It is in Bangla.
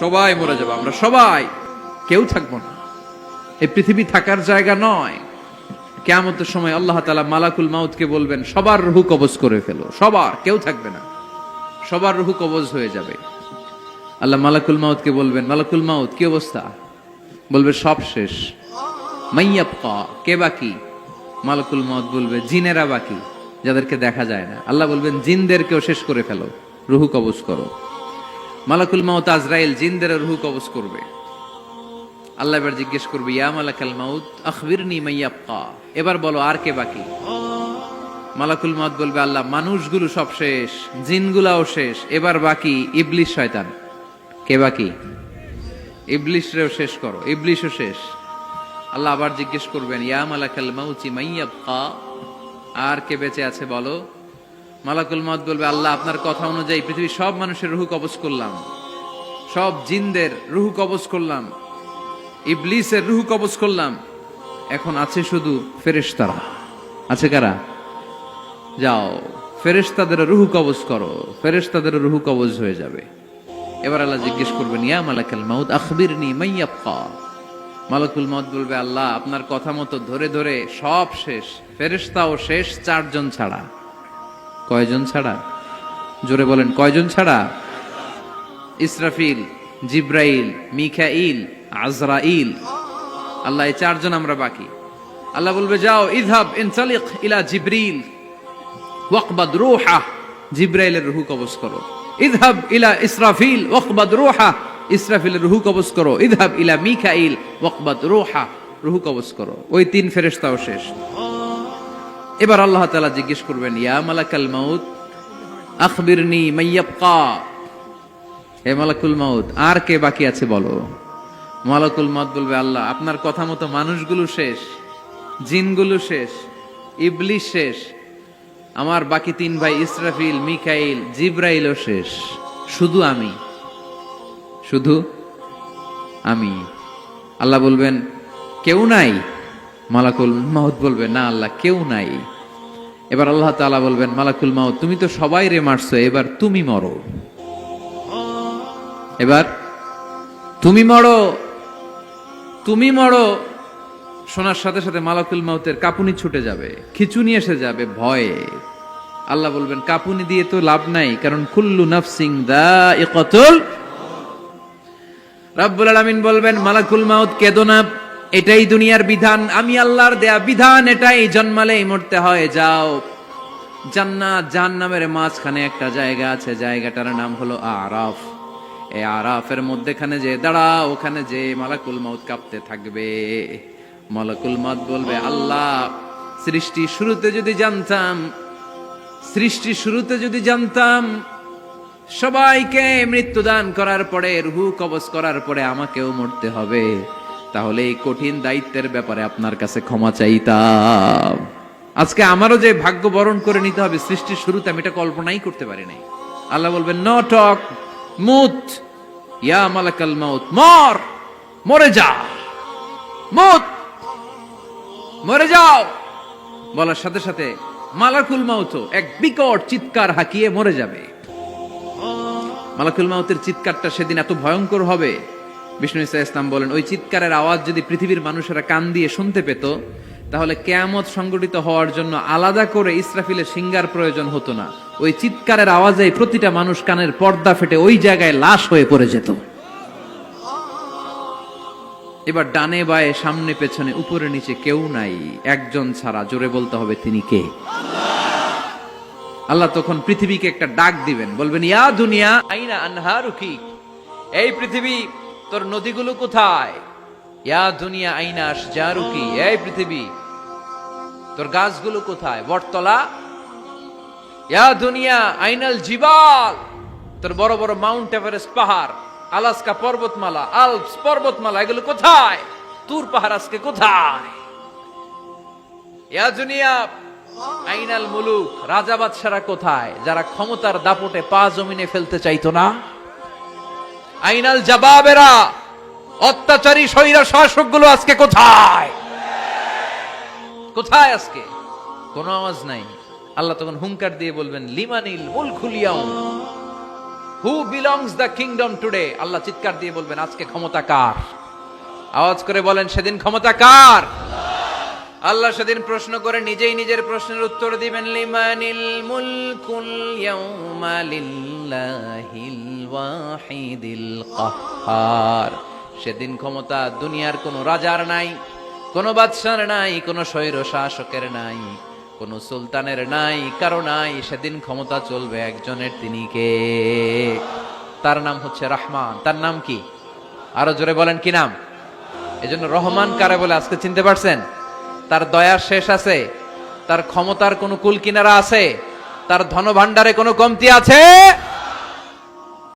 সবাই মরে যাবো, আমরা সবাই, কেউ থাকবো না। এই পৃথিবী থাকার জায়গা নয়। কিয়ামতের সময় আল্লাহ তাআলা মালাকুল মাউতকে বলবেন, সবার রূহ কবজ করে ফেলো, সবার, কেউ থাকবে না, সবার রূহ কবজ হয়ে যাবে। আল্লাহ মালাকুল মাউতকে বলবেন, মালাকুল মাউত কি অবস্থা? বলবে সব শেষ। মাইয়াবকা, কে বাকি? মালাকুল মাউত বলবে জিনেরা বাকি, যাদেরকে দেখা যায় না। আল্লাহ বলবেন জিনদেরকেও শেষ করে ফেলো, রূহ কবজ করো। মালাকুল মাউত আজরাইল জিনদের রূহ কবজ করবে। আল্লাহ এবার জিজ্ঞেস করবে, ইয়া মালাকাল মাউত আখবিরনি মাইয়াবকা, এবার বলো আর কে বাকি? মালাকুল মাউত বলবে, আল্লাহ মানুষগুলো সব শেষ, জিনগুলাও শেষ, এবার বাকি ইবলিস শয়তান। কে বাকি? ইবলিসরেও শেষ করো, ইবলিসও শেষ। আল্লাহ আবার জিজ্ঞেস করবেন, ইয়া মালাকাল মাউতি মাইয়াবকা, আর কে বেঁচে আছে বলো। মালাকুল মাউত বলবে, আল্লাহ আপনার কথা অনুযায়ী পৃথিবীর সব মানুষের রূহ কবজ করলাম, সব জিনদের রূহ কবজ করলাম, ইবলিসের রূহ কবজ করলাম, এখন আছে শুধু ফেরেশতারা। আছে কারা? যাও ফেরেশতাদের রূহ কবজ করো, ফেরেশতাদের রূহ কবজ হয়ে যাবে। এবার আল্লাহ জিজ্ঞেস করবেন, ইয়া মালাকাল মাউত আখবিরনি মাইয়াবকা। মালাকুল মাউত বলবে, আল্লাহ আপনার কথা মতো ধরে ধরে সব শেষ, ফেরেশতাও শেষ, 4 জন ছাড়া। কয়জন ছাড়া? জোরে বলেন, কয়জন ছাড়া? ইসরাফিল, জিব্রাইল, মিকাইল, আজরাইল। আল্লাহ এই 4 জন আমরা বাকি। আল্লাহ বলবে, যাও ইযহাব ইনতালিক ইলা জিবরিল ওয়াকবাদ রূহা, জিব্রাইলের রূহ কবজ করো। ইযহাব ইলা ইসরাফিল ওয়াকবাদ রূহা, ইসরাফিলের রূহ কবজ করো। ইযহাব ইলা মিকাইল ওয়াকবাদ রূহা, রূহ কবজ করো। ওই 3 ফেরেশতাও শেষ। এবার আল্লাহ তাআলা জিজ্ঞেস করবেন, ইয়া মালাকাল মাউত আখবিরনি মাইয়াবকা, হে মালাকুল মাউত আর কে বাকি আছে বলো। মালাকুল মাউত বলবে, আল্লাহ আপনার কথা মতো মানুষগুলো শেষ, জিনগুলো শেষ, ইবলিস শেষ, আমার বাকি 3 ভাই ইসরাফিল, মিকাইল, জিব্রাইলও শেষ, শুধু আমি, শুধু আমি। আল্লাহ বলবেন, কেউ নাই? মালাকুল মাউত বলবে, না আল্লাহ কেউ নাই। এবার আল্লাহ তাআলা বলবেন, মালাকুল মাউত তুমি তো সবাই রে মারছো, এবার তুমি মরো, এবার তুমি মরো, তুমি মরো। শোনার সাথে সাথে মালাকুল মাউতের কাঁপুনি ছুটে যাবে, খিঁচুনি এসে যাবে ভয়ে। আল্লাহ বলবেন, কাঁপুনি দিয়ে তো লাভ নাই, কারণ কুল্লু নাফসিন যায়িকাতুল। রব্বুল আলামিন বলবেন, মালাকুল মাউত কেঁদো না, এটাই দুনিয়ার বিধান, আমি আল্লাহর দেয়া বিধান, এটাই, জন্মালেই মরতে হয়। যাও, জান্নাত জাহান্নামের মাঝখানে একটা জায়গা আছে, জায়গাটার নাম হলো আরাফ। এই আরাফের মধ্যেখানে যে দাঁড়া, ওখানে যে মালাকুল মাউত কাঁপতে থাকবে। মালাকুল মাউত বলবে, আল্লাহ সৃষ্টি শুরুতে যদি জানতাম, সৃষ্টি শুরুতে যদি জানতাম সবাইকে মৃত্যুদান করার পরে, রূহ কবজ করার পরে আমাকেও মরতে হবে, তাহলে এই কঠিন দায়িত্বের ব্যাপারে আপনার কাছে ক্ষমা চাইতাম। আজকে আমারও যে ভাগ্য বরণ করে নিতে হবে সৃষ্টির শুরুতে, আমি এটা কল্পনাই করতে পারি নাই। আল্লাহ বলবেন, নো টক, মুত, ইয়া মালাকাল মাউত, মর, মরে যা, মুত, মরে যাও। বলার সাথে সাথে মালাকুল মাউত এক বিকট চিৎকার হাঁকিয়ে মরে যাবে। মালাকুল মাউতের চিৎকারটা সেদিন এত ভয়ঙ্কর হবে, বিষ্ণু ঈসা ইসলাম বলেন, ওই চিৎকারের আওয়াজ যদি পৃথিবীর মানুষেরা কান দিয়ে শুনতে পেত, তাহলে কিয়ামত সংগঠিত হওয়ার জন্য আলাদা করে ইসরাফিলের সিঙ্গার প্রয়োজন হতো না। ওই চিৎকারের আওয়াজে প্রতিটা মানুষ কানের পর্দা ফেটে ওই জায়গায় লাশ হয়ে পড়ে যেত। এবার ডানে বায়ে সামনে পেছনে উপরে নিচে কেউ নাই, একজন ছাড়া, জোরে বলতে হবে তিনি কে? আল্লাহ তখন পৃথিবীকে একটা ডাক দিবেন, বলবেন, ইয়া দুনিয়া আইনা আনহারুকি, এই পৃথিবী তোর নদীগুলো কোথায়? ইয়া দুনিয়া আইনা আশজারুকি, এই পৃথিবী তোর গাছগুলো কোথায়? বটতলা। ইয়া দুনিয়া আইনাল জিবাল, তোর বড় বড় মাউন্ট এভারেস্ট পাহাড়, আলাস্কা পর্বতমালা, আলপস পর্বতমালা, এগুলো কোথায়? তুর পাহাড় আজকে কোথায়? ইয়া দুনিয়া আইনাল মুলুক, রাজা বাদশারা কোথায়, যারা ক্ষমতার দাপটে পা জমিনে ফেলতে চাইতো না? আইনাল জাবাবেরা, অত্যাচারী স্বৈরা শাসকগুলো আজকে কোথায়? কোথায় আজকে? কোনো আওয়াজ নাই। আল্লাহ তখন হুঙ্কার দিয়ে বলবেন, লিমানিল মুলকুল ইয়াউম, who belongs the kingdom today? Allah চিৎকার দিয়ে বলবেন আজকে ক্ষমতা কার? আওয়াজ করে বলেন সেদিন ক্ষমতা কার? আল্লাহ সেদিন প্রশ্ন করে নিজেই নিজের প্রশ্নের উত্তর দিবেন, লিমানিল মুলকুল ইয়াউমা লিল্লাহিল ওয়াহিদিল কাহ্হার। সেদিন ক্ষমতা দুনিয়ার কোনো রাজার নাই, কোনো বাদশার নাই, কোনো স্বৈর শাসকের নাই, কোনো সুলতানের নাই, কারো নাই। সেদিন ক্ষমতা চলবে একজনের, তিনি কে? তার নাম হচ্ছে রহমান। তার নাম কি? আরো জোরে বলেন কি নাম? এজন্য রহমান কারে বলে আজকে চিনতে পারছেন? তার দয়ার শেষ আছে? তার ক্ষমতার কোনো কুল কিনারা আছে? তার ধন ভাণ্ডারে কোনো কমতি আছে?